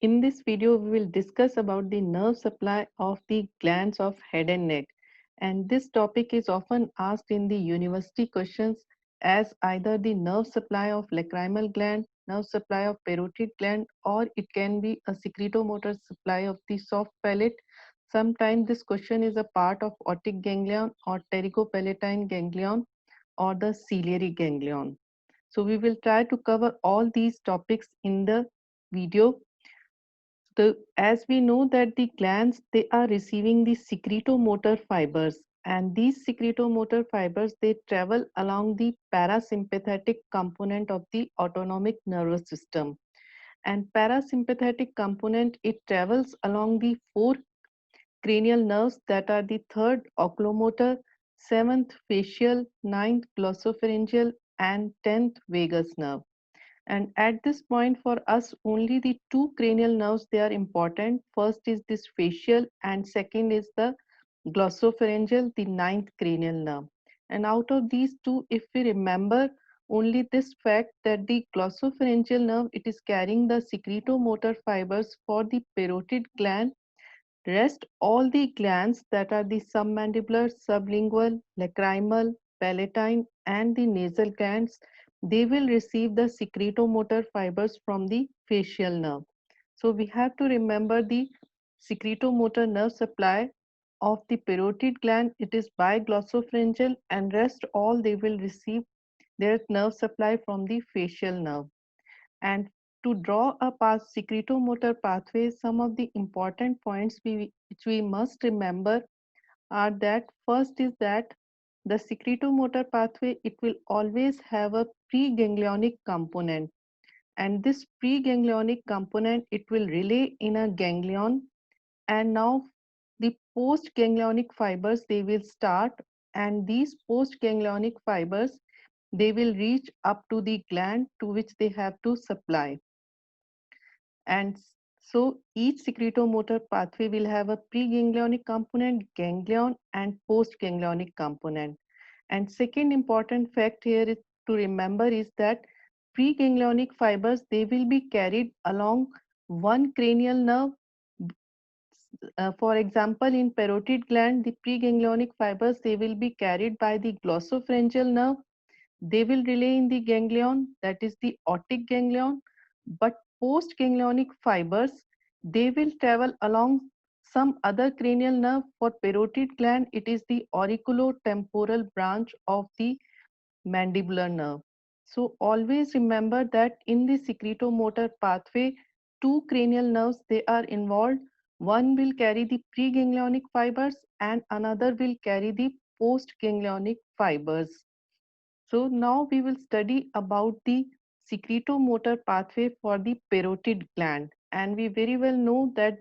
In this video, we will discuss about the nerve supply of the glands of head and neck. And this topic is often asked in the university questions as either the nerve supply of lacrimal gland, nerve supply of parotid gland, or it can be a secretomotor supply of the soft palate. Sometimes this question is a part of otic ganglion or pterygopalatine ganglion or the ciliary ganglion. So we will try to cover all these topics in the video. As we know that the glands, they are receiving the secretomotor fibers, and these secretomotor fibers, they travel along the parasympathetic component of the autonomic nervous system. And parasympathetic component, it travels along the four cranial nerves that are the third oculomotor, seventh facial, ninth glossopharyngeal, and 10th vagus nerve. And at this point for us, only the two cranial nerves, they are important. First is this facial and second is the glossopharyngeal, the ninth cranial nerve. And out of these two, if we remember only this fact that the glossopharyngeal nerve, it is carrying the secretomotor fibers for the parotid gland. Rest all the glands that are the submandibular, sublingual, lacrimal, palatine, and the nasal glands, they will receive the secretomotor fibers from the facial nerve. So we have to remember the secretomotor nerve supply of the parotid gland. It is biglossopharyngeal, and rest all they will receive their nerve supply from the facial nerve. And to draw a path, secretomotor pathway, some of the important points which we must remember are that first is that the secretomotor pathway, it will always have a preganglionic component, and this preganglionic component, it will relay in a ganglion. And now the postganglionic fibers, they will start, and these postganglionic fibers, they will reach up to the gland to which they have to supply. And so each secretomotor pathway will have a preganglionic component, ganglion, and postganglionic component. And second important fact here is to remember is that preganglionic fibers, they will be carried along one cranial nerve. For example, in parotid gland, the preganglionic fibers, they will be carried by the glossopharyngeal nerve. They will relay in the ganglion, that is the otic ganglion, but postganglionic fibers, they will travel along some other cranial nerve. For parotid gland, it is the auriculotemporal branch of the mandibular nerve. So always remember that in the secretomotor pathway, two cranial nerves, they are involved. One will carry the preganglionic fibers and another will carry the postganglionic fibers. So now we will study about the secretomotor pathway for the parotid gland. And we very well know that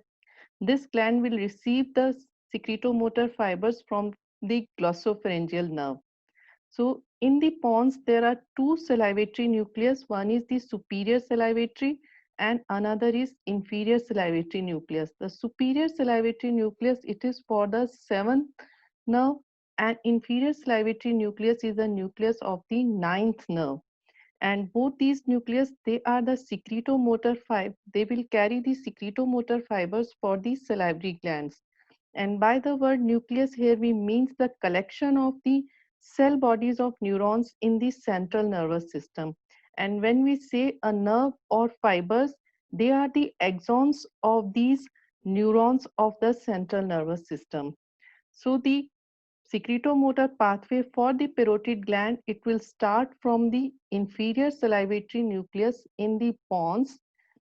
this gland will receive the secretomotor fibers from the glossopharyngeal nerve. So in the pons, there are two salivatory nucleus. One is the superior salivatory and another is inferior salivatory nucleus. The superior salivatory nucleus, it is for the seventh nerve, and inferior salivatory nucleus is the nucleus of the ninth nerve. And both these nucleus, they are the secretomotor fiber. They will carry the secretomotor fibers for the salivary glands. And by the word nucleus here, we means the collection of the cell bodies of neurons in the central nervous system. And when we say a nerve or fibers, they are the axons of these neurons of the central nervous system. So the secretomotor pathway for the parotid gland, it will start from the inferior salivatory nucleus in the pons,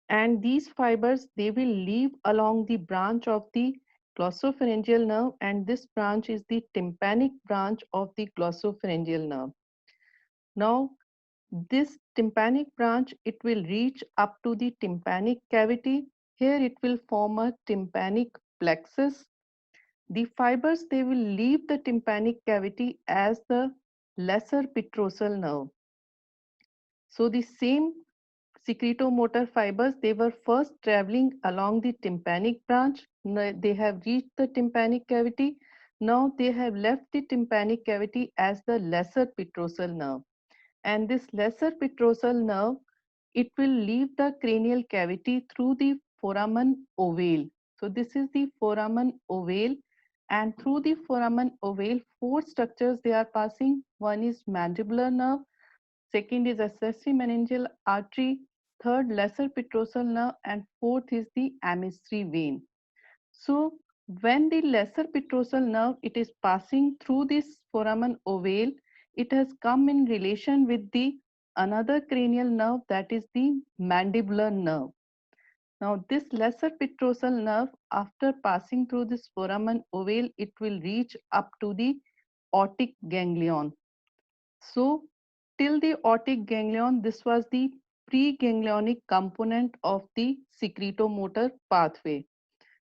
and these fibers, they will leave along the branch of the glossopharyngeal nerve, and this branch is the tympanic branch of the glossopharyngeal nerve. Now this tympanic branch, it will reach up to the tympanic cavity. Here it will form a tympanic plexus. The fibers, they will leave the tympanic cavity as the lesser petrosal nerve. So the same secretomotor fibers, they were first traveling along the tympanic branch. They have reached the tympanic cavity. Now they have left the tympanic cavity as the lesser petrosal nerve. And this lesser petrosal nerve, it will leave the cranial cavity through the foramen ovale. So this is the foramen ovale, and through the foramen ovale, four structures they are passing. One is mandibular nerve, second is accessory meningeal artery, third lesser petrosal nerve, and fourth is the emissary vein. So when the lesser petrosal nerve it is passing through this foramen ovale, it has come in relation with the another cranial nerve, that is the mandibular nerve. Now this lesser petrosal nerve, after passing through this foramen ovale, it will reach up to the otic ganglion. So till the otic ganglion, this was the preganglionic component of the secretomotor pathway,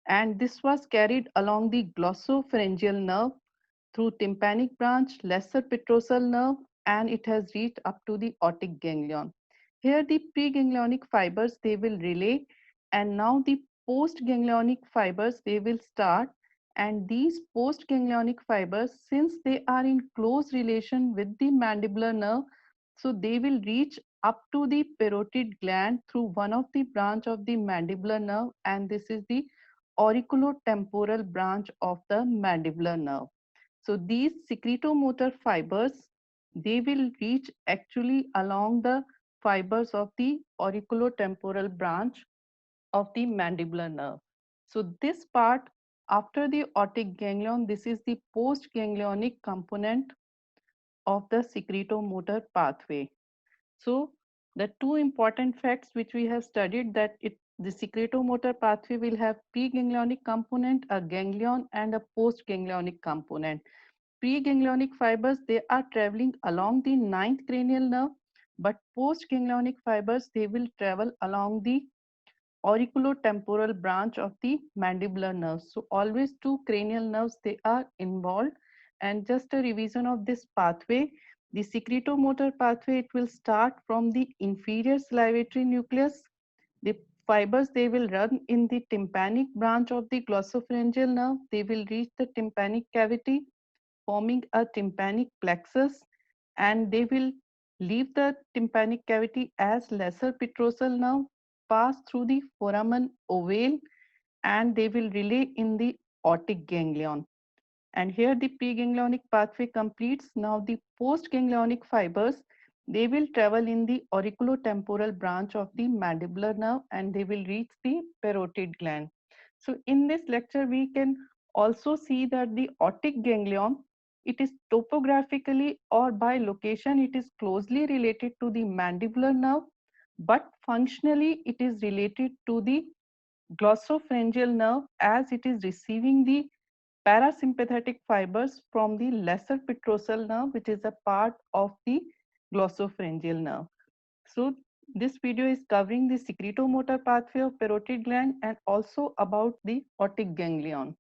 and this was carried along the glossopharyngeal nerve through tympanic branch, lesser petrosal nerve, and it has reached up to the otic ganglion. Here the preganglionic fibers they will relay, and now the postganglionic fibers they will start, and these postganglionic fibers, since they are in close relation with the mandibular nerve, so they will reach up to the parotid gland through one of the branch of the mandibular nerve, and this is the auriculotemporal branch of the mandibular nerve. So these secretomotor fibers, they will reach actually along the fibers of the auriculotemporal branch of the mandibular nerve. So this part after the otic ganglion, this is the postganglionic component of the secretomotor pathway. So the two important facts which we have studied, that the secretomotor pathway will have preganglionic component, a ganglion, and a postganglionic component. Preganglionic fibers they are traveling along the ninth cranial nerve, but postganglionic fibers they will travel along the auriculotemporal branch of the mandibular nerve. So always two cranial nerves they are involved. And just a revision of this pathway, the secretomotor pathway it will start from the inferior salivatory nucleus. The fibers they will run in the tympanic branch of the glossopharyngeal nerve. They will reach the tympanic cavity, forming a tympanic plexus, and they will leave the tympanic cavity as lesser petrosal nerve, pass through the foramen ovale, and they will relay in the otic ganglion. And here the preganglionic pathway completes. Now the postganglionic fibers, they will travel in the auriculotemporal branch of the mandibular nerve, and they will reach the parotid gland. So in this lecture, we can also see that the otic ganglion, it is topographically or by location, it is closely related to the mandibular nerve, but functionally it is related to the glossopharyngeal nerve, as it is receiving the parasympathetic fibers from the lesser petrosal nerve, which is a part of the glossopharyngeal nerve. So this video is covering the secretomotor pathway of parotid gland and also about the otic ganglion.